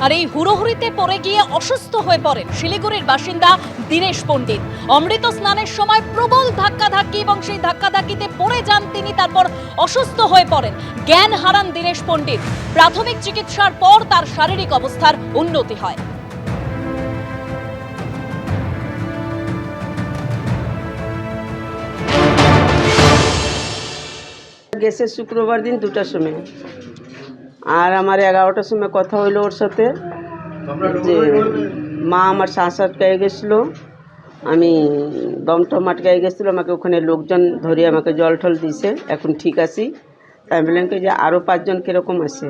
আর এই হুড়োহুড়িতে পড়ে গিয়ে অসুস্থ হয়ে পড়েন শিলিগুড়ির বাসিন্দা দীনেশ পণ্ডিত। অমৃত স্নানের সময় প্রবল ধাক্কাধাক্কি এবং সেই ধাক্কাধাক্কিতে পড়ে যান তিনি, তারপর অসুস্থ হয়ে পড়েন, জ্ঞান হারান দীনেশ পণ্ডিত। প্রাথমিক চিকিৎসার পর তার শারীরিক অবস্থার উন্নতি হয়। গেছে শুক্রবার দিন 2টার সময়, আর আমার 11টার সময় কথা হইলো ওর সাথে যে মা আমার শ্বাস আটকায় গেছিলো, আমি দমটম আটকায় গেছিলো, আমাকে ওখানে লোকজন ধরে আমাকে জল টল দিছে, এখন ঠিক আছি। তাই বললাম কি যে আরও 5 জন কীরকম আছে,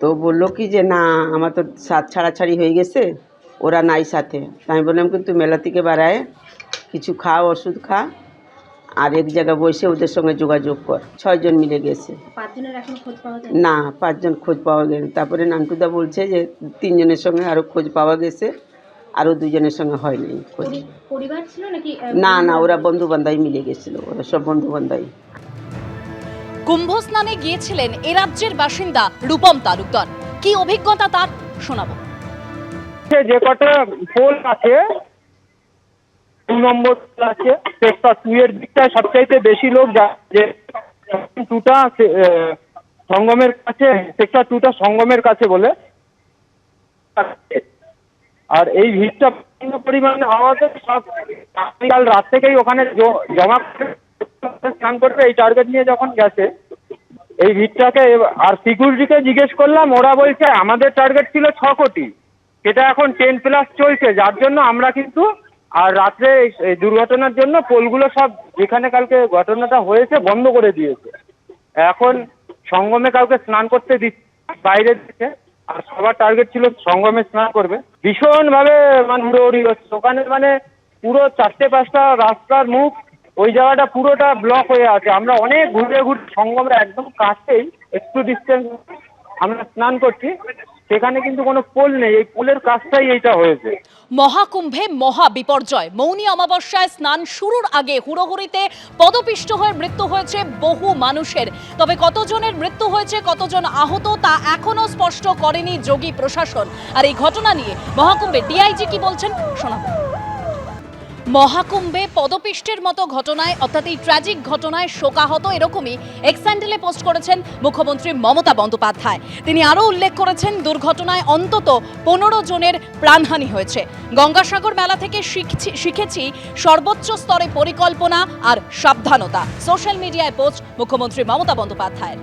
তো বললো কি যে না আমার তো সাথ ছাড়াছাড়ি হয়ে গেছে, ওরা নাই সাথে। তাই বললাম কিন্তু মেলা থেকে বাড়ায় কিছু খা, ওষুধ খা, আর এক জায়গায় বসে ওদের সঙ্গে যোগাযোগ কর। 6 জন মিলে গেছে। 5 জনের এখন খোঁজ পাওয়া যায় না, 5 জন খোঁজ পাওয়া গেছে। তারপরে নান্টুদা বলছে যে 3 জনের সঙ্গে আরও খোঁজ পাওয়া গেছে, আরও 2 জনের সঙ্গে হয়নি খোঁজ। পরিবার ছিল নাকি? না না, ওরা বন্ধু বান্ধবী মিলে গেছিল, ওরা সব বন্ধু বান্ধবী। কুম্ভ স্নানে গিয়েছিলেন এ রাজ্যের বাসিন্দা রূপম তালুকদার। কি অভিজ্ঞতা তার শোনাবো। যে কটা পোল আছে, 2 নম্বর পোল আছে, সেক্টর 2 এর দিকটায় সবচাইতে বেশি লোক যায়। যে 2টা সঙ্গমের কাছে, সেক্টর 2টা সঙ্গমের কাছে বলে, আর এই ভিড়টা প্রচন্ড পরিমাণে হওয়াতে সব কাল রাত থেকেই ওখানে জমা স্নান করবে এই টার্গেট নিয়ে যখন গেছে এই ভিড়টাকে। আর সিকিউরিটিকে জিজ্ঞেস করলাম, ওরা বলছে আমাদের টার্গেট ছিল 6 কোটি, সেটা এখন 10+ চলছে, যার জন্য আমরা কিন্তু আর রাত্রে এই দুর্ঘটনার জন্য পোলগুলো সব যেখানে কালকে ঘটনাটা হয়েছে বন্ধ করে দিয়েছে। এখন সঙ্গমে কাউকে স্নান করতে দিচ্ছে বাইরে দিচ্ছে, আর সবার টার্গেট ছিল সঙ্গমে স্নান করবে। ভীষণভাবে মানে হুড়োহুড়ি হচ্ছে ওখানে, মানে পুরো 4-5টা রাস্তার মুখ ওই জায়গাটা পুরোটা ব্লক হয়ে আছে। আমরা অনেক ঘুরে ঘুরে সঙ্গমের একদম কাছেই একটু ডিস্টেন্স আমরা স্নান করছি, সেখানে কিন্তু কোনো পোল নেই, এই পোলের কাছটাই এইটা হয়েছে। মহাকুম্ভে মহা বিপর্যয়। মৌনী অমাবস্যায় স্নান শুরুর আগে হুড়োহুড়িতে পদপিষ্ট হয়ে মৃত্যু হয়েছে বহু মানুষের। তবে কতজনের মৃত্যু হয়েছে, কতজন আহত তা এখনো স্পষ্ট করেনি যোগী প্রশাসন। আর এই ঘটনা নিয়ে মহাকুম্ভে ডিআইজি কি বলছেন শোনাবো। মহাকুম্ভে পদপিষ্টের মতো ঘটনায়, অর্থাৎ এই ট্র্যাজিক ঘটনায় শোকাহত, এরকমই এক্স হ্যান্ডেলে পোস্ট করেছেন মুখ্যমন্ত্রী মমতা বন্দ্যোপাধ্যায়। তিনি আরও উল্লেখ করেছেন দুর্ঘটনায় অন্তত 15 জনের প্রাণহানি হয়েছে। গঙ্গাসাগর মেলা থেকে শিখেছি সর্বোচ্চ স্তরে পরিকল্পনা আর সাবধানতা। সোশ্যাল মিডিয়ায় পোস্ট মুখ্যমন্ত্রী মমতা বন্দ্যোপাধ্যায়ের।